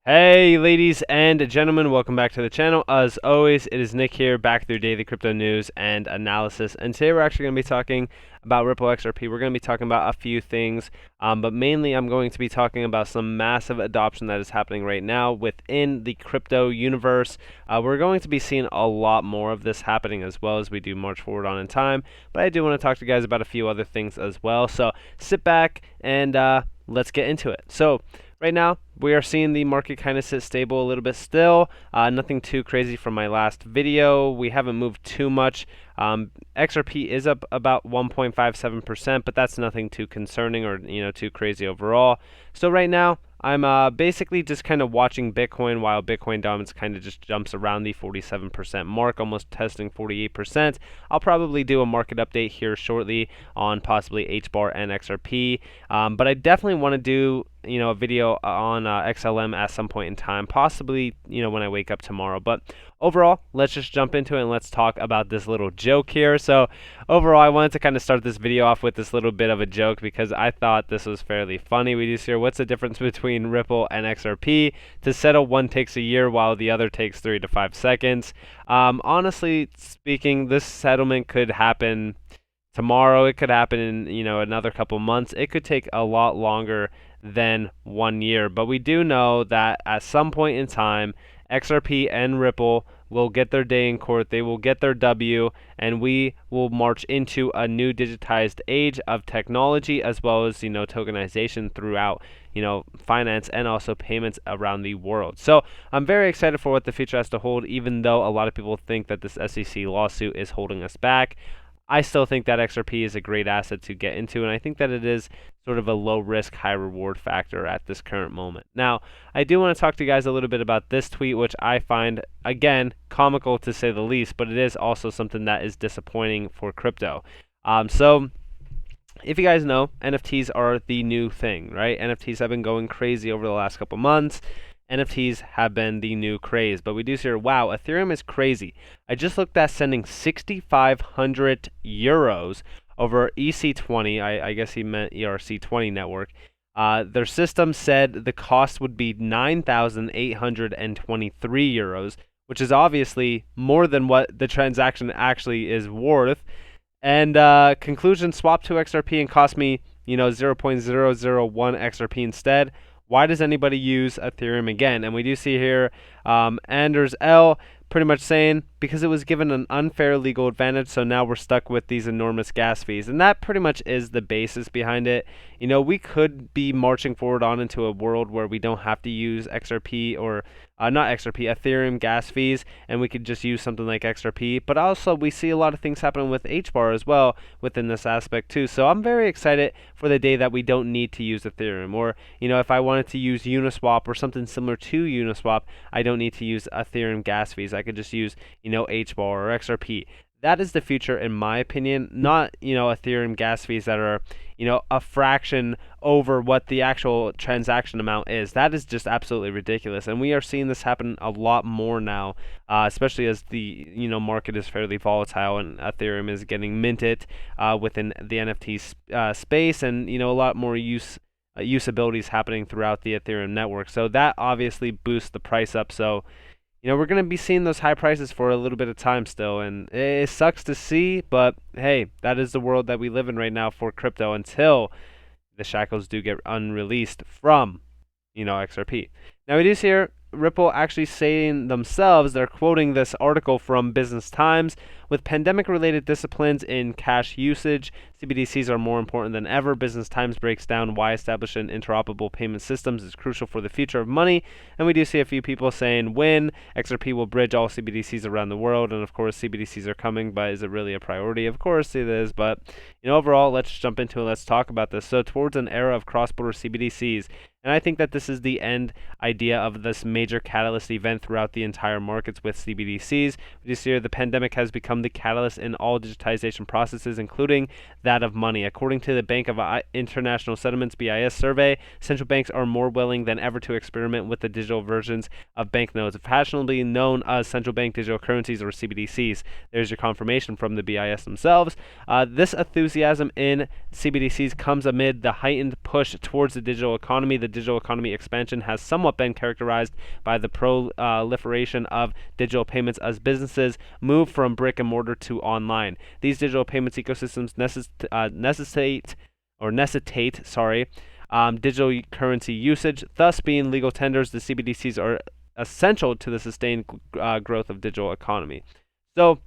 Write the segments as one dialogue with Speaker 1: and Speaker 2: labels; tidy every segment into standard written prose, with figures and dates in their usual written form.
Speaker 1: Hey ladies and gentlemen, welcome back to the channel. As always, it is Nick here, back with your daily crypto news and analysis. And today we're actually going to be talking about Ripple XRP. We're going to be talking about a few things, but mainly I'm going to be talking about some massive adoption that is happening right now within the crypto universe. We're going to be seeing a lot more of this happening as well as we do march forward on in time. But I do want to talk to you guys about a few other things as well. So sit back and let's get into it. So right now, we are seeing the market kind of sit stable a little bit still. Nothing too crazy from my last video. We haven't moved too much. XRP is up about 1.57%, but that's nothing too concerning or too crazy overall. So right now, I'm basically just kind of watching Bitcoin while Bitcoin dominance kind of just jumps around the 47% mark, almost testing 48%. I'll probably do a market update here shortly on possibly HBAR and XRP, but I definitely want to do a video on XLM at some point in time, possibly when I wake up tomorrow. But overall, let's just jump into it and let's talk about this little joke here. So overall, I wanted to kind of start this video off with this little bit of a joke because I thought this was fairly funny. We just hear, what's the difference between Ripple and XRP? To settle, one takes a year while the other takes 3 to 5 seconds. Honestly speaking, this settlement could happen tomorrow. It could happen in another couple months. It could take a lot longer than 1 year, but we do know that at some point in time, XRP and Ripple will get their day in court. They will get their W, and we will march into a new digitized age of technology, as well as tokenization throughout finance and also payments around the world. So I'm very excited for what the future has to hold, even though a lot of people think that this SEC lawsuit is holding us back. I still think that XRP is a great asset to get into, and I think that it is sort of a low risk, high reward factor at this current moment. Now, I do want to talk to you guys a little bit about this tweet, which I find, again, comical to say the least, but it is also something that is disappointing for crypto. So if you guys know, NFTs are the new thing, right? NFTs have been going crazy over the last couple months. NFTs have been the new craze, but we do see here, wow, Ethereum is crazy. I just looked at sending 6,500 euros over EC20. I guess he meant ERC20 network. Their system said the cost would be 9,823 euros, which is obviously more than what the transaction actually is worth. And conclusion, swap to XRP and cost me 0.001 XRP instead. Why does anybody use Ethereum again? And we do see here Anders L. pretty much saying because it was given an unfair legal advantage, so now we're stuck with these enormous gas fees. And that pretty much is the basis behind it. We could be marching forward on into a world where we don't have to use XRP or not XRP, Ethereum gas fees, and we could just use something like XRP. But also we see a lot of things happening with HBAR as well within this aspect too. So I'm very excited for the day that we don't need to use Ethereum, or if I wanted to use Uniswap or something similar to Uniswap, I don't need to use Ethereum gas fees. I could just use HBAR or XRP. That is the future, in my opinion, not Ethereum gas fees that are a fraction over what the actual transaction amount is. That is just absolutely ridiculous, and we are seeing this happen a lot more now, especially as the market is fairly volatile and Ethereum is getting minted within the NFT space, and a lot more usability is happening throughout the Ethereum network. So that obviously boosts the price up. So we're going to be seeing those high prices for a little bit of time still, and it sucks to see, but hey, that is the world that we live in right now for crypto until the shackles do get unreleased from, XRP. Now we do see here Ripple actually saying themselves, they're quoting this article from Business Times, with pandemic-related disciplines in cash usage, CBDCs are more important than ever. Business Times breaks down why establishing interoperable payment systems is crucial for the future of money. And we do see a few people saying when XRP will bridge all CBDCs around the world. And of course, CBDCs are coming, but is it really a priority? Of course it is. But overall, let's jump into it. Let's talk about this. So towards an era of cross-border CBDCs, and I think that this is the end idea of this major catalyst event throughout the entire markets with CBDCs. We just see here the pandemic has become become the catalyst in all digitization processes, including that of money. According to the Bank of International Settlements (BIS) survey, central banks are more willing than ever to experiment with the digital versions of banknotes, fashionably known as central bank digital currencies or CBDCs. There's your confirmation from the BIS themselves. This enthusiasm in CBDCs comes amid the heightened push towards the digital economy. The digital economy expansion has somewhat been characterized by the proliferation of digital payments as businesses move from brick and mortar to online. These digital payments ecosystems necessitate digital currency usage. Thus, being legal tenders, the CBDCs are essential to the sustained growth of digital economy. So,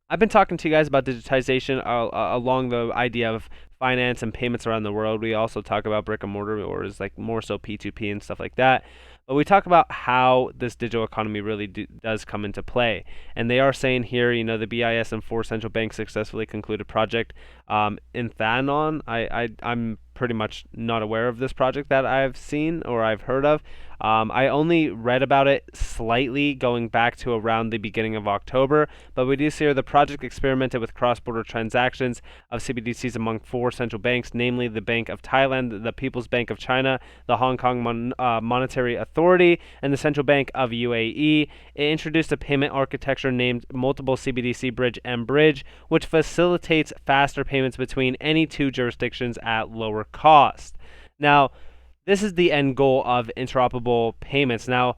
Speaker 1: I've been talking to you guys about digitization along the idea of finance and payments around the world. We also talk about brick and mortar, or is like more so P2P and stuff like that. But we talk about how this digital economy really does come into play. And they are saying here, the BIS and 4 central banks successfully concluded project in Thanon. I'm pretty much not aware of this project that I've seen or I've heard of. I only read about it slightly going back to around the beginning of October, but we do see here the project experimented with cross-border transactions of CBDCs among 4 central banks, namely the Bank of Thailand, the People's Bank of China, the Hong Kong Monetary Authority, and the Central Bank of UAE. It introduced a payment architecture named Multiple CBDC Bridge (MBridge), which facilitates faster payments between any 2 jurisdictions at lower cost. Now, this is the end goal of interoperable payments. Now,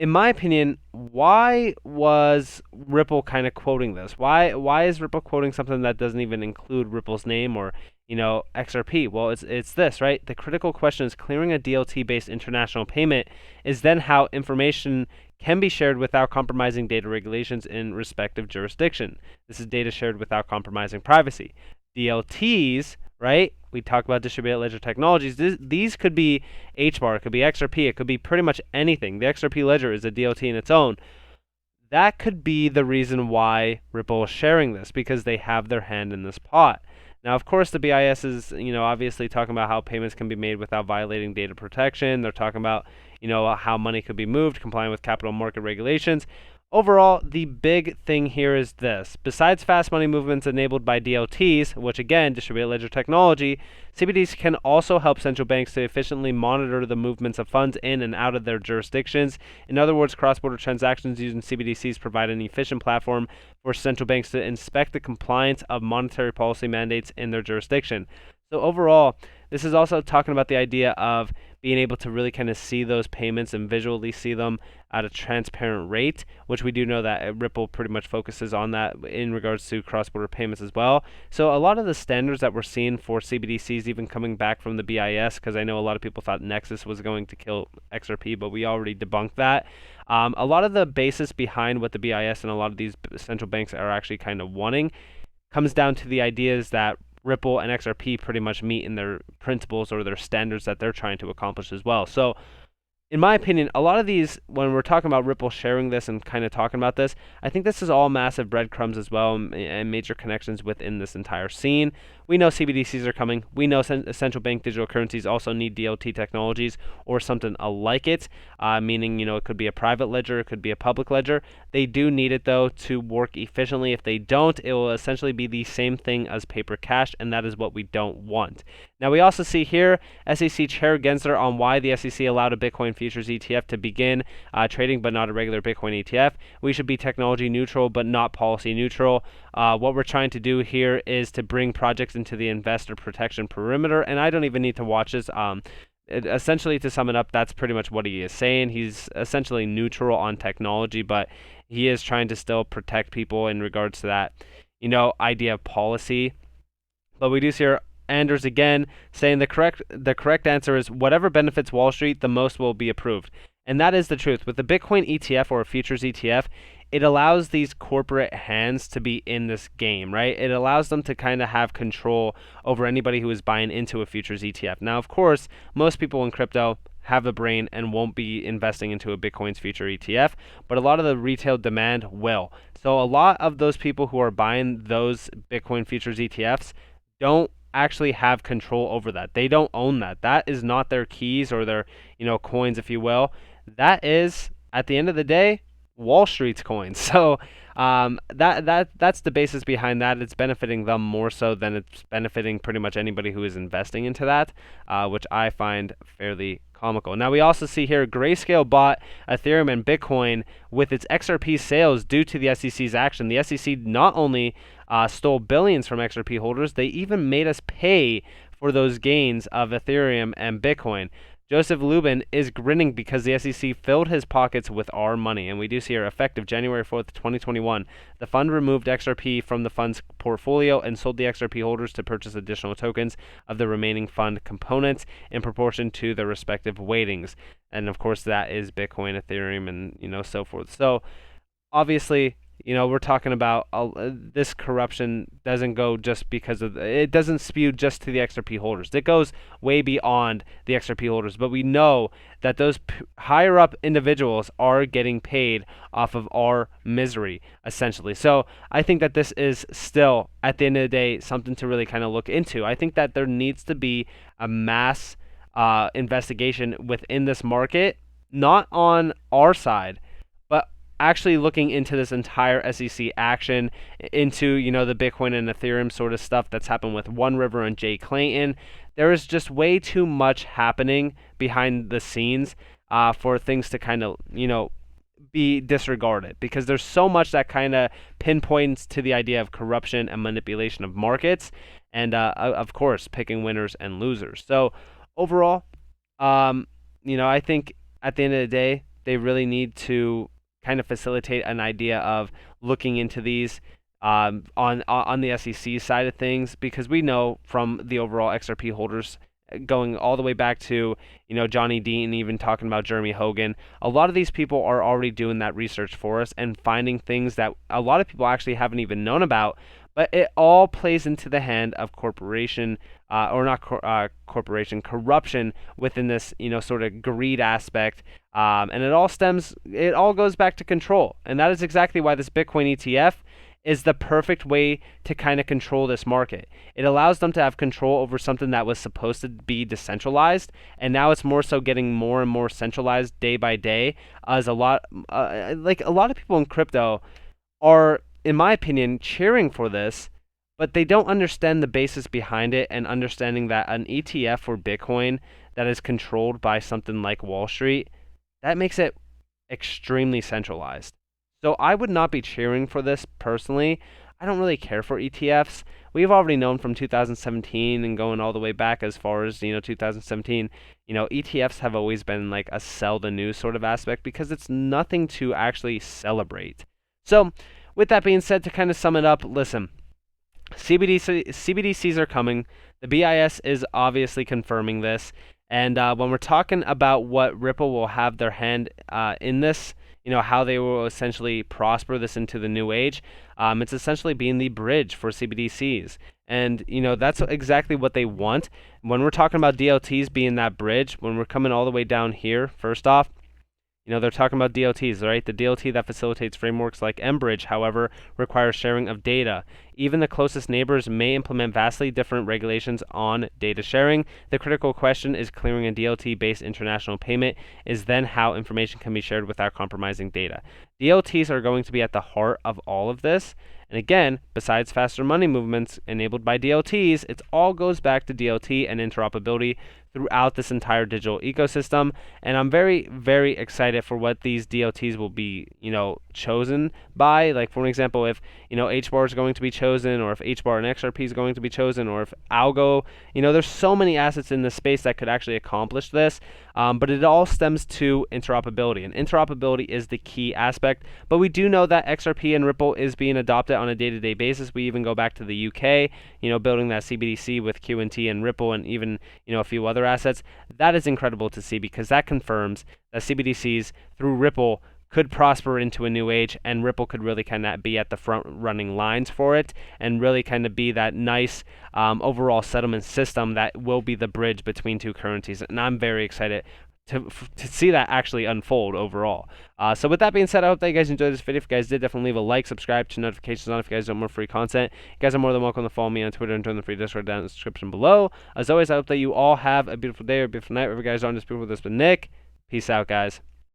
Speaker 1: in my opinion, why was Ripple kind of quoting this? Why is Ripple quoting something that doesn't even include Ripple's name or, XRP? Well, it's this, right? The critical question is clearing a DLT-based international payment is then how information can be shared without compromising data regulations in respective jurisdiction. This is data shared without compromising privacy. DLTs, right? We talk about distributed ledger technologies. These could be HBAR, it could be XRP, it could be pretty much anything. The XRP ledger is a DLT in its own. That could be the reason why Ripple is sharing this, because they have their hand in this pot. Now, of course, the BIS is, obviously talking about how payments can be made without violating data protection. They're talking about, how money could be moved, complying with capital market regulations. Overall, the big thing here is this. Besides fast money movements enabled by DLTs, which again, distributed ledger technology, CBDCs can also help central banks to efficiently monitor the movements of funds in and out of their jurisdictions. In other words, cross-border transactions using CBDCs provide an efficient platform for central banks to inspect the compliance of monetary policy mandates in their jurisdiction. So overall, this is also talking about the idea of being able to really kind of see those payments and visually see them at a transparent rate, which we do know that Ripple pretty much focuses on that in regards to cross-border payments as well. So a lot of the standards that we're seeing for CBDCs, even coming back from the BIS, because I know a lot of people thought Nexus was going to kill XRP, but we already debunked that. A lot of the basis behind what the BIS and a lot of these central banks are actually kind of wanting comes down to the ideas that Ripple and XRP pretty much meet in their principles or their standards that they're trying to accomplish as well. So in my opinion, a lot of these, when we're talking about Ripple sharing this and kind of talking about this, I think this is all massive breadcrumbs as well and major connections within this entire scene. We know CBDCs are coming. We know central bank digital currencies also need DLT technologies or something like it, meaning, it could be a private ledger, it could be a public ledger. They do need it, though, to work efficiently. If they don't, it will essentially be the same thing as paper cash, and that is what we don't want. Now, we also see here SEC Chair Gensler on why the SEC allowed a Bitcoin futures ETF to begin trading, but not a regular Bitcoin ETF. We should be technology neutral, but not policy neutral. What we're trying to do here is to bring projects into the investor protection perimeter, and I don't even need to watch this. Essentially, to sum it up, that's pretty much what he is saying. He's essentially neutral on technology, but he is trying to still protect people in regards to that, idea of policy. But we do see here Anders again saying the correct answer is whatever benefits Wall Street the most will be approved. And that is the truth. With the Bitcoin ETF or a futures ETF, it allows these corporate hands to be in this game, right? It allows them to kind of have control over anybody who is buying into a futures ETF. Now, of course, most people in crypto have a brain and won't be investing into a Bitcoin's future ETF, but a lot of the retail demand will. So a lot of those people who are buying those Bitcoin futures ETFs don't actually have control over that. They don't own that. That is not their keys or their, coins, if you will. That is, at the end of the day, Wall Street's coins. So That's the basis behind that. It's benefiting them more so than it's benefiting pretty much anybody who is investing into that, which I find fairly comical. Now we also see here Grayscale bought Ethereum and Bitcoin with its XRP sales due to the SEC's action. The SEC not only stole billions from XRP holders, they even made us pay for those gains of Ethereum and Bitcoin. Joseph Lubin is grinning because the SEC filled his pockets with our money. And we do see here, effective January 4th, 2021, the fund removed XRP from the fund's portfolio and sold the XRP holders to purchase additional tokens of the remaining fund components in proportion to their respective weightings. And of course, that is Bitcoin, Ethereum, and so forth. So obviously, we're talking about this corruption doesn't go just because of it doesn't spew just to the XRP holders. It goes way beyond the XRP holders. But we know that those higher up individuals are getting paid off of our misery, essentially. So I think that this is still, at the end of the day, something to really kind of look into. I think that there needs to be a mass investigation within this market, not on our side, but actually looking into this entire SEC action, into the Bitcoin and Ethereum sort of stuff that's happened with One River and Jay Clayton. There is just way too much happening behind the scenes for things to kind of be disregarded, because there's so much that kind of pinpoints to the idea of corruption and manipulation of markets, and of course picking winners and losers. So overall, I think at the end of the day, they really need to kind of facilitate an idea of looking into these on the SEC side of things, because we know from the overall XRP holders, going all the way back to Johnny Dean, even talking about Jeremy Hogan, a lot of these people are already doing that research for us and finding things that a lot of people actually haven't even known about. But it all plays into the hand of corporation, corruption within this, sort of greed aspect. And it all goes back to control. And that is exactly why this Bitcoin ETF is the perfect way to kind of control this market. It allows them to have control over something that was supposed to be decentralized, and now it's more so getting more and more centralized day by day, as a lot of people in crypto are, in my opinion, cheering for this, but they don't understand the basis behind it, and understanding that an ETF for Bitcoin that is controlled by something like Wall Street, that makes it extremely centralized. So I would not be cheering for this personally. I don't really care for ETFs. We've already known from 2017 and going all the way back as far as 2017, ETFs have always been like a sell the news sort of aspect, because it's nothing to actually celebrate. So with that being said, to kind of sum it up, listen, CBDCs are coming. The BIS is obviously confirming this. And when we're talking about what Ripple will have their hand in this, how they will essentially prosper this into the new age, it's essentially being the bridge for CBDCs. And, that's exactly what they want. When we're talking about DLTs being that bridge, when we're coming all the way down here, first off, they're talking about DLTs, right? The DLT that facilitates frameworks like mBridge, however, requires sharing of data. Even the closest neighbors may implement vastly different regulations on data sharing. The critical question is clearing a DLT-based international payment is then how information can be shared without compromising data. DLTs are going to be at the heart of all of this. And again, besides faster money movements enabled by DLTs, it all goes back to DLT and interoperability throughout this entire digital ecosystem. And I'm very, very excited for what these DLTs will be, chosen by. Like, for example, if, HBAR is going to be chosen, or if HBAR and XRP is going to be chosen, or if ALGO, there's so many assets in this space that could actually accomplish this. But it all stems to interoperability, and interoperability is the key aspect. But we do know that XRP and Ripple is being adopted on a day-to-day basis. We even go back to the UK, building that CBDC with Q&T and Ripple, and even, a few other assets. That is incredible to see, because that confirms that CBDCs through Ripple could prosper into a new age, and Ripple could really kind of be at the front running lines for it, and really kind of be that nice overall settlement system that will be the bridge between two currencies. And I'm very excited to see that actually unfold overall. So with that being said, I hope that you guys enjoyed this video. If you guys did, definitely leave a like, subscribe, turn notifications on if you guys want more free content. You guys are more than welcome to follow me on Twitter and join the free Discord down in the description below. As always, I hope that you all have a beautiful day or a beautiful night, wherever you guys are on this beautiful. This has been Nick. Peace out, guys.